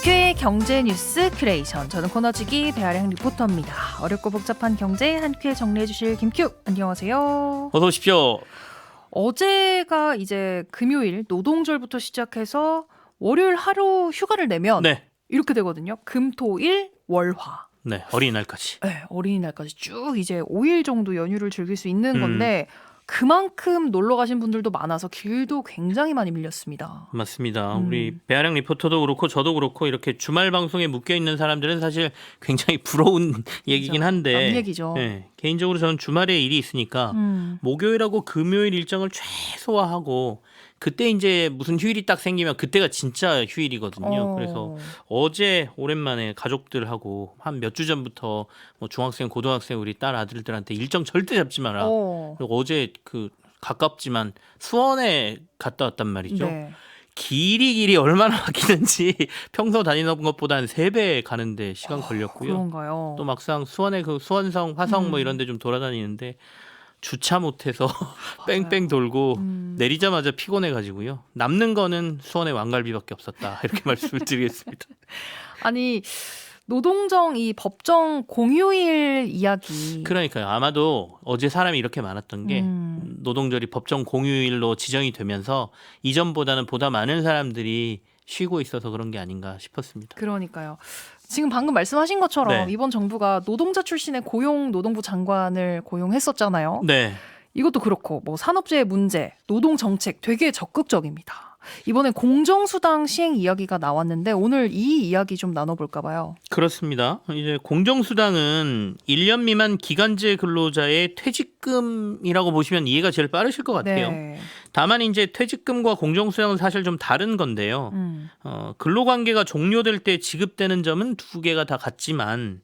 김큐의 경제 뉴스 큐레이션. 저는 코너지기 배아량 리포터입니다. 어렵고 복잡한 경제 한 큐에 정리해 주실 김큐. 안녕하세요. 어서 오십시오. 어제가 이제 금요일 노동절부터 시작해서 월요일 하루 휴가를 내면 네. 이렇게 되거든요. 금, 토, 일, 월화. 네, 어린이날까지. 네, 어린이날까지 쭉 이제 5일 정도 연휴를 즐길 수 있는 건데 그만큼 놀러 가신 분들도 많아서 길도 굉장히 많이 밀렸습니다. 맞습니다. 우리 배아량 리포터도 그렇고 저도 그렇고 이렇게 주말 방송에 묶여 있는 사람들은 사실 굉장히 부러운 얘기긴 한데 남 얘기죠. 네, 개인적으로 저는 주말에 일이 있으니까 목요일하고 금요일 일정을 최소화하고 그때 이제 무슨 휴일이 딱 생기면 그때가 진짜 휴일이거든요. 그래서 어제 오랜만에 가족들하고 한 몇 주 전부터 뭐 중학생, 고등학생 우리 딸 아들들한테 일정 절대 잡지 마라. 그리고 어제 그 가깝지만 수원에 갔다 왔단 말이죠. 네. 길이 얼마나 막히는지 평소 다니는 것보다 한 3배 가는데 시간 걸렸고요. 그런가요? 또 막상 수원에 그 수원성, 화성 뭐 이런 데 좀 돌아다니는데 주차 못해서 뺑뺑 돌고 내리자마자 피곤해가지고요. 남는 거는 수원의 왕갈비밖에 없었다. 이렇게 말씀을 드리겠습니다. 아니 노동정 이 법정 공휴일 이야기. 그러니까요. 아마도 어제 사람이 이렇게 많았던 게 노동절이 법정 공휴일로 지정이 되면서 이전보다는 보다 많은 사람들이 쉬고 있어서 그런 게 아닌가 싶었습니다. 그러니까요. 지금 방금 말씀하신 것처럼 네. 이번 정부가 노동자 출신의 고용노동부 장관을 고용했었잖아요. 네. 이것도 그렇고 뭐 산업재해 문제, 노동 정책 되게 적극적입니다. 이번에 공정수당 시행 이야기가 나왔는데 오늘 이 이야기 좀 나눠볼까 봐요. 그렇습니다. 이제 공정수당은 1년 미만 기간제 근로자의 퇴직금이라고 보시면 이해가 제일 빠르실 것 같아요. 네. 다만 이제 퇴직금과 공정수당은 사실 좀 다른 건데요. 근로관계가 종료될 때 지급되는 점은 두 개가 다 같지만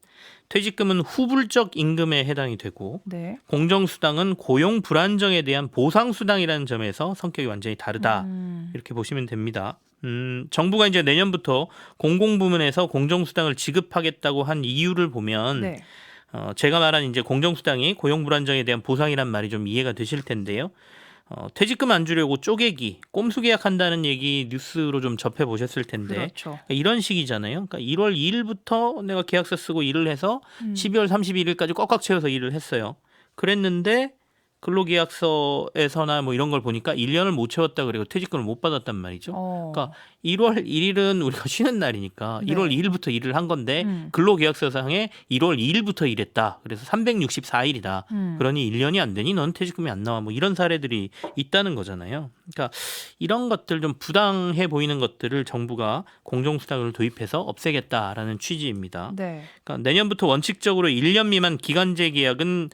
퇴직금은 후불적 임금에 해당이 되고 네. 공정수당은 고용 불안정에 대한 보상수당이라는 점에서 성격이 완전히 다르다. 이렇게 보시면 됩니다. 정부가 이제 내년부터 공공부문에서 공정수당을 지급하겠다고 한 이유를 보면 네. 제가 말한 이제 공정수당이 고용 불안정에 대한 보상이란 말이 좀 이해가 되실 텐데요. 퇴직금 안 주려고 쪼개기, 꼼수 계약한다는 얘기 뉴스로 좀 접해보셨을 텐데 그렇죠. 그러니까 이런 식이잖아요. 그러니까 1월 2일부터 내가 계약서 쓰고 일을 해서 12월 31일까지 꽉꽉 채워서 일을 했어요. 그랬는데 근로계약서에서나 뭐 이런 걸 보니까 1년을 못 채웠다 그리고 퇴직금을 못 받았단 말이죠. 그러니까 1월 1일은 우리가 쉬는 날이니까 네. 1월 2일부터 일을 한 건데 근로계약서상에 1월 2일부터 일했다. 그래서 364일이다. 그러니 1년이 안 되니 넌 퇴직금이 안 나와. 뭐 이런 사례들이 있다는 거잖아요. 그러니까 이런 것들 좀 부당해 보이는 것들을 정부가 공정수당을 도입해서 없애겠다라는 취지입니다. 네. 그러니까 내년부터 원칙적으로 1년 미만 기간제 계약은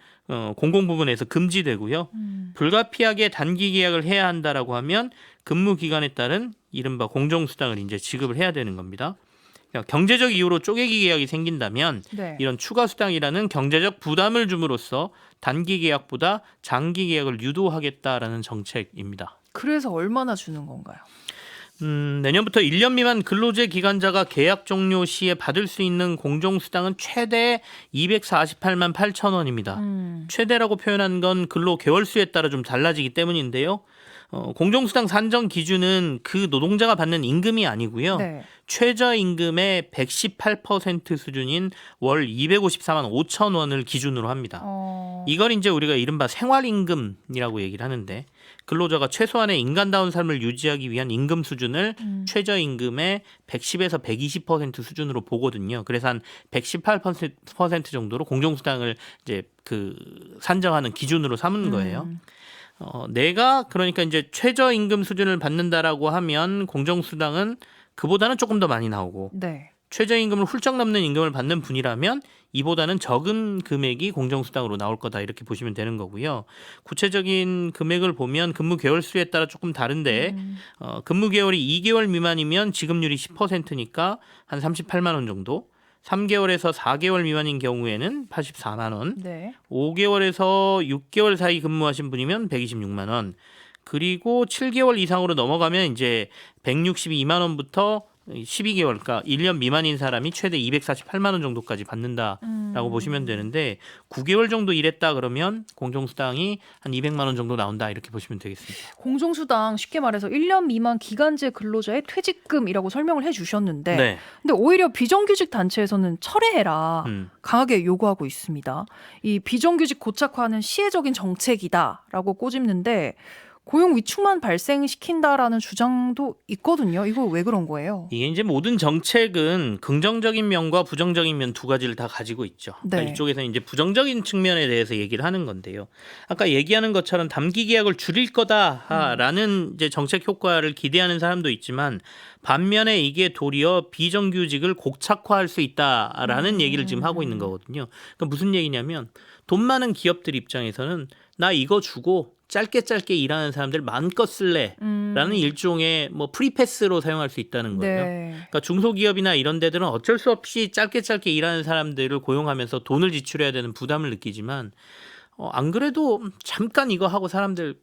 공공부문에서 금지되고요. 불가피하게 단기 계약을 해야 한다라고 하면 근무 기간에 따른 이른바 공정수당을 이제 지급을 해야 되는 겁니다. 그러니까 경제적 이유로 쪼개기 계약이 생긴다면 네. 이런 추가 수당이라는 경제적 부담을 줌으로써 단기 계약보다 장기 계약을 유도하겠다라는 정책입니다. 그래서 얼마나 주는 건가요? 내년부터 1년 미만 근로제 기간자가 계약 종료 시에 받을 수 있는 공정수당은 최대 248만 8천 원입니다. 최대라고 표현한 건 근로 개월수에 따라 좀 달라지기 때문인데요. 공정수당 산정 기준은 그 노동자가 받는 임금이 아니고요. 네. 최저임금의 118% 수준인 월 254만 5천 원을 기준으로 합니다. 이걸 이제 우리가 이른바 생활임금이라고 얘기를 하는데 근로자가 최소한의 인간다운 삶을 유지하기 위한 임금 수준을 최저임금의 110에서 120% 수준으로 보거든요. 그래서 한 118% 정도로 공정수당을 이제 그 산정하는 기준으로 삼은 거예요. 내가 그러니까 이제 최저임금 수준을 받는다라고 하면 공정수당은 그보다는 조금 더 많이 나오고 네. 최저임금을 훌쩍 넘는 임금을 받는 분이라면 이보다는 적은 금액이 공정수당으로 나올 거다 이렇게 보시면 되는 거고요. 구체적인 금액을 보면 근무 개월 수에 따라 조금 다른데 근무 개월이 2개월 미만이면 지급률이 10%니까 한 38만 원 정도. 3개월에서 4개월 미만인 경우에는 84만 원. 네. 5개월에서 6개월 사이 근무하신 분이면 126만 원. 그리고 7개월 이상으로 넘어가면 이제 162만 원부터 12개월, 그러니까 1년 미만인 사람이 최대 248만 원 정도까지 받는다라고 보시면 되는데 9개월 정도 일했다 그러면 공정수당이 한 200만 원 정도 나온다 이렇게 보시면 되겠습니다. 공정수당 쉽게 말해서 1년 미만 기간제 근로자의 퇴직금이라고 설명을 해주셨는데 네. 근데 오히려 비정규직 단체에서는 철회해라 강하게 요구하고 있습니다. 이 비정규직 고착화는 시혜적인 정책이다라고 꼬집는데 고용 위축만 발생시킨다라는 주장도 있거든요. 이거 왜 그런 거예요? 이게 이제 모든 정책은 긍정적인 면과 부정적인 면 두 가지를 다 가지고 있죠. 그러니까 네. 이쪽에서는 이제 부정적인 측면에 대해서 얘기를 하는 건데요. 아까 얘기하는 것처럼 단기 계약을 줄일 거다라는 이제 정책 효과를 기대하는 사람도 있지만 반면에 이게 도리어 비정규직을 곡착화할 수 있다라는 얘기를 지금 하고 있는 거거든요. 그러니까 무슨 얘기냐면 돈 많은 기업들 입장에서는 나 이거 주고 짧게 일하는 사람들 마음껏 쓸래라는 일종의 뭐 프리패스로 사용할 수 있다는 거예요. 네. 그러니까 중소기업이나 이런 데들은 어쩔 수 없이 짧게 일하는 사람들을 고용하면서 돈을 지출해야 되는 부담을 느끼지만 안 그래도 잠깐 이거 하고 사람들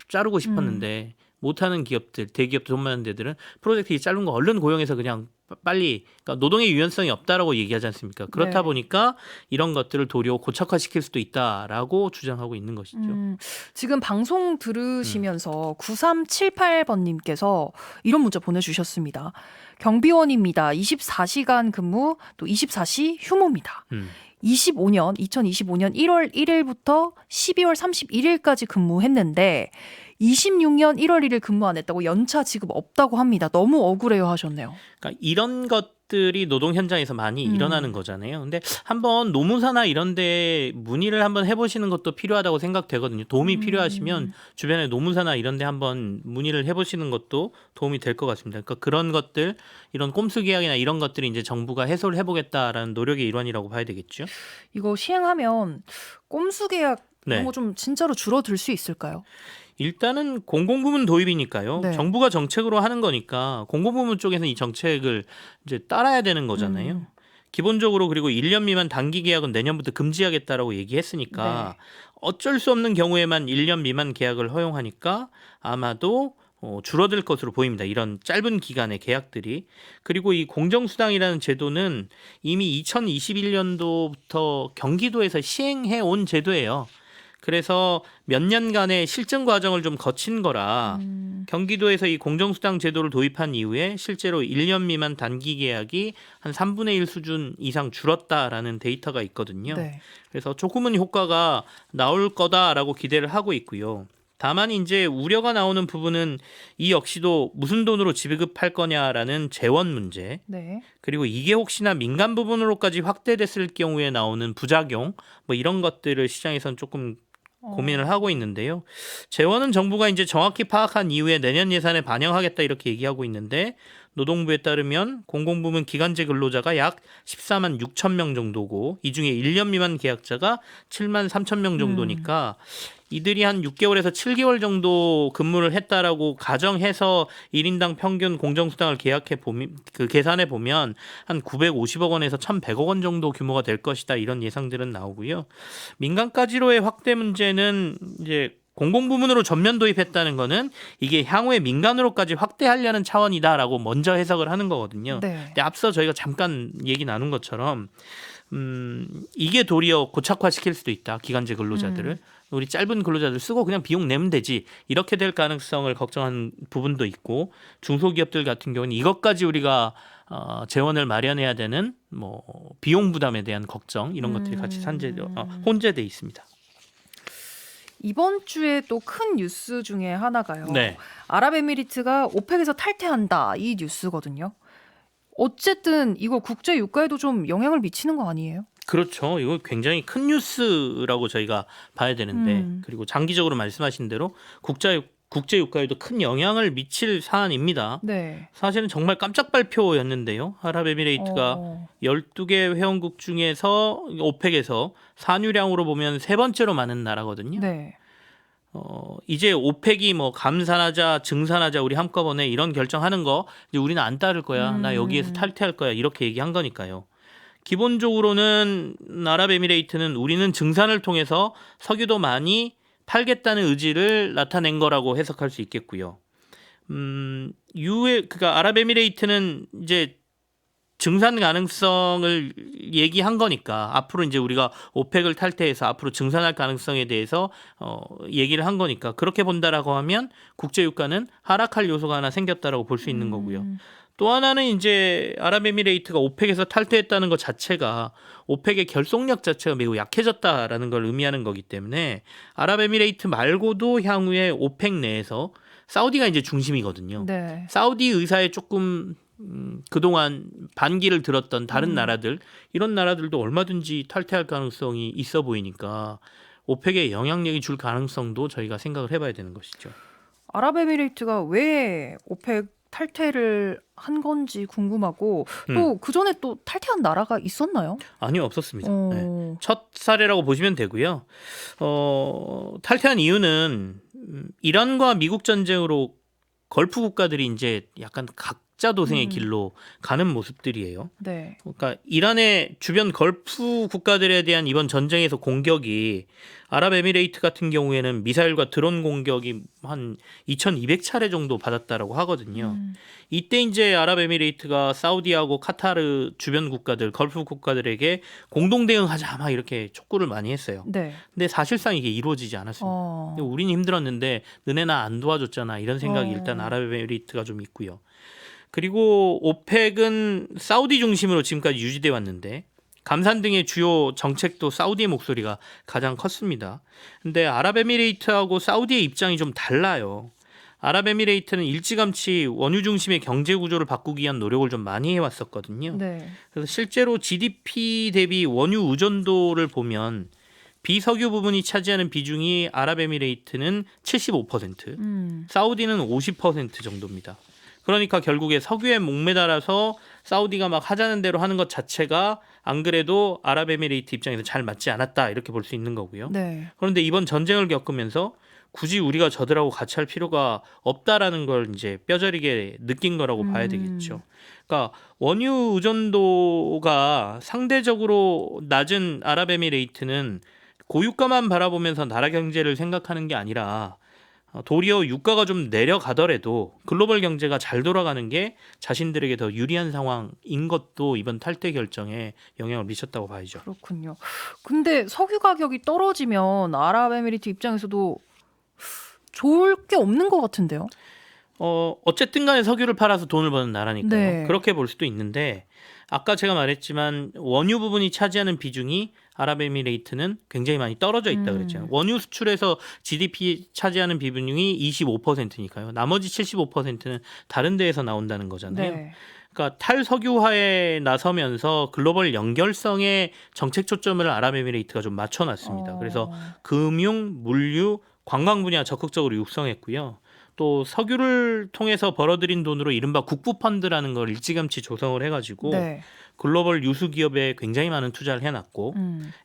자르고 싶었는데 못하는 기업들, 대기업 돈 많은 데들은 프로젝트 짧은 거 얼른 고용해서 그냥 빨리, 그러니까 노동의 유연성이 없다라고 얘기하지 않습니까? 그렇다 네. 보니까 이런 것들을 도리어 고착화시킬 수도 있다라고 주장하고 있는 것이죠. 지금 방송 들으시면서 9378번님께서 이런 문자 보내주셨습니다. 경비원입니다. 24시간 근무 또 24시 휴무입니다. 2025년 1월 1일부터 12월 31일까지 근무했는데 26년 1월 1일 근무 안 했다고 연차 지급 없다고 합니다. 너무 억울해요 하셨네요. 그러니까 이런 것들이 노동 현장에서 많이 일어나는 거잖아요. 근데 한번 노무사나 이런 데 문의를 한번 해보시는 것도 필요하다고 생각되거든요. 도움이 필요하시면 주변에 노무사나 이런 데 한번 문의를 해보시는 것도 도움이 될 것 같습니다. 그러니까 그런 것들, 이런 꼼수 계약이나 이런 것들이 이제 정부가 해소를 해보겠다라는 노력의 일환이라고 봐야 되겠죠. 이거 시행하면 꼼수 계약 이런 네. 거 좀 진짜로 줄어들 수 있을까요? 일단은 공공부문 도입이니까요. 네. 정부가 정책으로 하는 거니까 공공부문 쪽에서 이 정책을 이제 따라야 되는 거잖아요. 기본적으로 그리고 1년 미만 단기 계약은 내년부터 금지하겠다라고 얘기했으니까 어쩔 수 없는 경우에만 1년 미만 계약을 허용하니까 아마도 줄어들 것으로 보입니다. 이런 짧은 기간의 계약들이. 그리고 이 공정수당이라는 제도는 이미 2021년도부터 경기도에서 시행해 온 제도예요. 그래서 몇 년간의 실증 과정을 좀 거친 거라 경기도에서 이 공정수당 제도를 도입한 이후에 실제로 1년 미만 단기 계약이 한 3분의 1 수준 이상 줄었다라는 데이터가 있거든요. 네. 그래서 조금은 효과가 나올 거다라고 기대를 하고 있고요. 다만 이제 우려가 나오는 부분은 이 역시도 무슨 돈으로 지급할 거냐라는 재원 문제, 네. 그리고 이게 혹시나 민간 부분으로까지 확대됐을 경우에 나오는 부작용, 뭐 이런 것들을 시장에서는 조금 고민을 하고 있는데요. 재원은 정부가 이제 정확히 파악한 이후에 내년 예산에 반영하겠다 이렇게 얘기하고 있는데 노동부에 따르면 공공부문 기간제 근로자가 약 14만 6천 명 정도고 이 중에 1년 미만 계약자가 7만 3천 명 정도니까 이들이 한 6개월에서 7개월 정도 근무를 했다라고 가정해서 1인당 평균 공정수당을 계산해 보면 한 950억 원에서 1,100억 원 정도 규모가 될 것이다 이런 예상들은 나오고요. 민간까지로의 확대 문제는 이제 공공부문으로 전면 도입했다는 거는 이게 향후에 민간으로까지 확대하려는 차원이다라고 먼저 해석을 하는 거거든요. 네. 근데 앞서 저희가 잠깐 얘기 나눈 것처럼 이게 도리어 고착화시킬 수도 있다. 기간제 근로자들을. 우리 짧은 근로자들 쓰고 그냥 비용 내면 되지. 이렇게 될 가능성을 걱정한 부분도 있고 중소기업들 같은 경우는 이것까지 우리가 재원을 마련해야 되는 뭐 비용 부담에 대한 걱정 이런 것들이 같이 혼재돼 있습니다. 이번 주에 또 큰 뉴스 중에 하나가요. 네. 아랍에미리트가 오펙에서 탈퇴한다 이 뉴스거든요. 어쨌든 이거 국제 유가에도 좀 영향을 미치는 거 아니에요? 그렇죠. 이거 굉장히 큰 뉴스라고 저희가 봐야 되는데 그리고 장기적으로 말씀하신 대로 국제 유가에도 큰 영향을 미칠 사안입니다. 네. 사실은 정말 깜짝 발표였는데요. 아랍에미레이트가 12개 회원국 중에서 오펙에서 산유량으로 보면 세 번째로 많은 나라거든요. 네. 이제 오펙이 뭐 감산하자, 증산하자 우리 한꺼번에 이런 결정하는 거 이제 우리는 안 따를 거야. 나 여기에서 탈퇴할 거야. 이렇게 얘기한 거니까요. 기본적으로는 아랍에미레이트는 우리는 증산을 통해서 석유도 많이 팔겠다는 의지를 나타낸 거라고 해석할 수 있겠고요. 그러니까 아랍에미레이트는 이제 증산 가능성을 얘기한 거니까 앞으로 이제 우리가 오펙을 탈퇴해서 앞으로 증산할 가능성에 대해서 얘기를 한 거니까 그렇게 본다라고 하면 국제 유가는 하락할 요소가 하나 생겼다라고 볼 수 있는 거고요. 또 하나는 이제 아랍에미레이트가 오펙에서 탈퇴했다는 것 자체가 오펙의 결속력 자체가 매우 약해졌다라는 걸 의미하는 거기 때문에 아랍에미레이트 말고도 향후에 오펙 내에서 사우디가 이제 중심이거든요. 네. 사우디 의사에 조금 그동안 반기를 들었던 다른 나라들 이런 나라들도 얼마든지 탈퇴할 가능성이 있어 보이니까 오펙에 영향력이 줄 가능성도 저희가 생각을 해봐야 되는 것이죠. 아랍에미레이트가 왜 오펙 탈퇴를 한 건지 궁금하고 또 그 전에 또 탈퇴한 나라가 있었나요? 아니요, 없었습니다. 네. 첫 사례라고 보시면 되고요. 탈퇴한 이유는 이란과 미국 전쟁으로 걸프 국가들이 이제 약간 각자 도생의 길로 가는 모습들이에요. 네. 그러니까 이란의 주변 걸프 국가들에 대한 이번 전쟁에서 공격이 아랍에미레이트 같은 경우에는 미사일과 드론 공격이 한 2,200차례 정도 받았다라고 하거든요. 이때 이제 아랍에미레이트가 사우디하고 카타르 주변 국가들, 걸프 국가들에게 공동 대응하자 막 이렇게 촉구를 많이 했어요. 네. 근데 사실상 이게 이루어지지 않았습니다. 근데 우린 힘들었는데 너네 나 안 도와줬잖아 이런 생각이 일단 아랍에미레이트가 좀 있고요. 그리고 오펙은 사우디 중심으로 지금까지 유지돼 왔는데 감산 등의 주요 정책도 사우디의 목소리가 가장 컸습니다. 근데 아랍에미레이트하고 사우디의 입장이 좀 달라요. 아랍에미레이트는 일찌감치 원유 중심의 경제 구조를 바꾸기 위한 노력을 좀 많이 해왔었거든요. 네. 그래서 실제로 GDP 대비 원유 의존도를 보면 비석유 부분이 차지하는 비중이 아랍에미레이트는 75%, 사우디는 50% 정도입니다. 그러니까 결국에 석유에 목매달아서 사우디가 막 하자는 대로 하는 것 자체가 안 그래도 아랍에미레이트 입장에서 잘 맞지 않았다 이렇게 볼 수 있는 거고요. 네. 그런데 이번 전쟁을 겪으면서 굳이 우리가 저들하고 같이 할 필요가 없다라는 걸 이제 뼈저리게 느낀 거라고 봐야 되겠죠. 그러니까 원유 의존도가 상대적으로 낮은 아랍에미레이트는 고유가만 바라보면서 나라 경제를 생각하는 게 아니라 도리어 유가가 좀 내려가더라도 글로벌 경제가 잘 돌아가는 게 자신들에게 더 유리한 상황인 것도 이번 탈퇴 결정에 영향을 미쳤다고 봐야죠. 그렇군요. 근데 석유 가격이 떨어지면 아랍에미리트 입장에서도 좋을 게 없는 것 같은데요. 어쨌든 간에 석유를 팔아서 돈을 버는 나라니까요. 네. 그렇게 볼 수도 있는데 아까 제가 말했지만 원유 부분이 차지하는 비중이 아랍에미레이트는 굉장히 많이 떨어져 있다 그랬잖아요. 원유 수출에서 GDP 차지하는 비중이 25%니까요. 나머지 75%는 다른 데에서 나온다는 거잖아요. 네. 그러니까 탈석유화에 나서면서 글로벌 연결성에 정책 초점을 아랍에미레이트가 좀 맞춰놨습니다. 그래서 금융, 물류, 관광 분야 적극적으로 육성했고요. 또 석유를 통해서 벌어들인 돈으로 이른바 국부펀드라는 걸 일찌감치 조성을 해가지고 네. 글로벌 유수 기업에 굉장히 많은 투자를 해놨고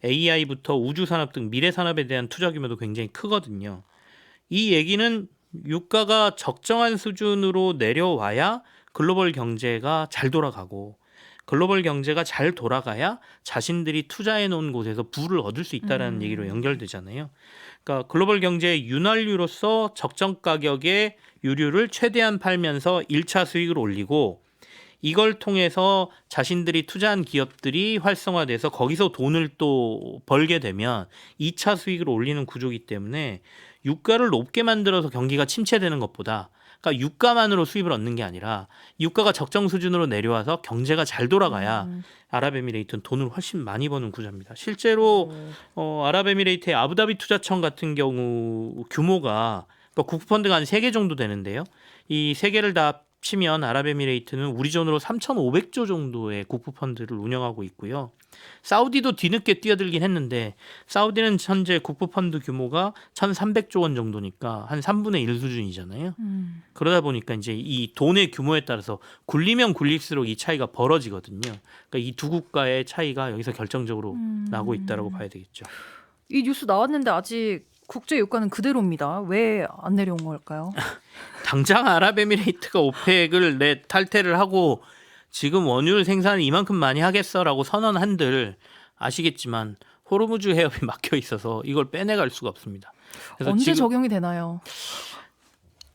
AI부터 우주 산업 등 미래 산업에 대한 투자 규모도 굉장히 크거든요. 이 얘기는 유가가 적정한 수준으로 내려와야 글로벌 경제가 잘 돌아가고 글로벌 경제가 잘 돌아가야 자신들이 투자해 놓은 곳에서 부를 얻을 수 있다는 얘기로 연결되잖아요. 그러니까 글로벌 경제의 윤활유로서 적정 가격의 유류를 최대한 팔면서 1차 수익을 올리고 이걸 통해서 자신들이 투자한 기업들이 활성화돼서 거기서 돈을 또 벌게 되면 2차 수익을 올리는 구조이기 때문에 유가를 높게 만들어서 경기가 침체되는 것보다 그러니까 유가만으로 수입을 얻는 게 아니라 유가가 적정 수준으로 내려와서 경제가 잘 돌아가야 아랍에미레이트는 돈을 훨씬 많이 버는 구조입니다. 실제로 아랍에미레이트의 아부다비 투자청 같은 경우 규모가 그러니까 국부펀드가 한 3개 정도 되는데요. 이 3개를 다 합치면 아랍에미레이트는 우리 돈으로 3,500조 정도의 국부펀드를 운영하고 있고요. 사우디도 뒤늦게 뛰어들긴 했는데 사우디는 현재 국부펀드 규모가 1,300조 원 정도니까 한 3분의 1 수준이잖아요. 그러다 보니까 이제 이 돈의 규모에 따라서 굴리면 굴릴수록 이 차이가 벌어지거든요. 그러니까 이 두 국가의 차이가 여기서 결정적으로 나고 있다라고 봐야 되겠죠. 이 뉴스 나왔는데 아직 국제 유가는 그대로입니다. 왜 안 내려온 걸까요? 당장 아랍에미레이트가 오펙을 탈퇴를 하고 지금 원유를 생산을 이만큼 많이 하겠어라고 선언한들 아시겠지만 호르무즈 해협이 막혀 있어서 이걸 빼내갈 수가 없습니다. 그래서 언제 지금 적용이 되나요?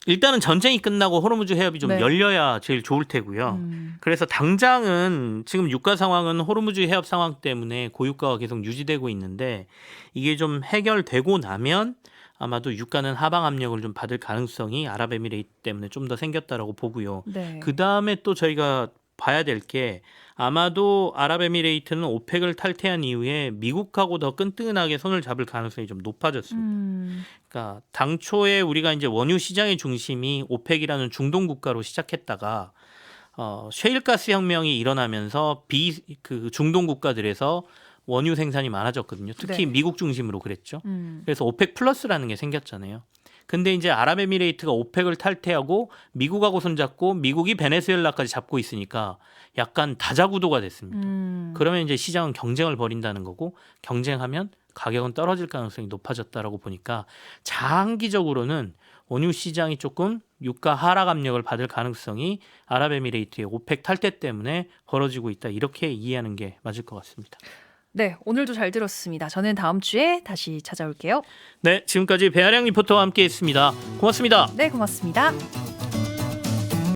일단은 전쟁이 끝나고 호르무즈 해협이 좀 네. 열려야 제일 좋을 테고요. 그래서 당장은 지금 유가 상황은 호르무즈 해협 상황 때문에 고유가가 계속 유지되고 있는데 이게 좀 해결되고 나면 아마도 유가는 하방 압력을 좀 받을 가능성이 아랍에미레이트 때문에 좀 더 생겼다라고 보고요. 네. 그 다음에 또 저희가 봐야 될 게 아마도 아랍에미레이트는 오펙을 탈퇴한 이후에 미국하고 더 끈끈하게 손을 잡을 가능성이 좀 높아졌습니다. 그러니까 당초에 우리가 이제 원유 시장의 중심이 오펙이라는 중동 국가로 시작했다가 셰일가스 혁명이 일어나면서 그 중동 국가들에서 원유 생산이 많아졌거든요. 특히 네. 미국 중심으로 그랬죠. 그래서 오펙 플러스라는 게 생겼잖아요. 근데 이제 아랍에미레이트가 오펙을 탈퇴하고 미국하고 손잡고 미국이 베네수엘라까지 잡고 있으니까 약간 다자구도가 됐습니다. 그러면 이제 시장은 경쟁을 벌인다는 거고 경쟁하면 가격은 떨어질 가능성이 높아졌다라고 보니까 장기적으로는 원유 시장이 조금 유가 하락 압력을 받을 가능성이 아랍에미레이트의 오펙 탈퇴 때문에 벌어지고 있다. 이렇게 이해하는 게 맞을 것 같습니다. 네, 오늘도 잘 들었습니다. 저는 다음 주에 다시 찾아올게요. 네, 지금까지 배아량 리포터와 함께했습니다. 고맙습니다. 네, 고맙습니다.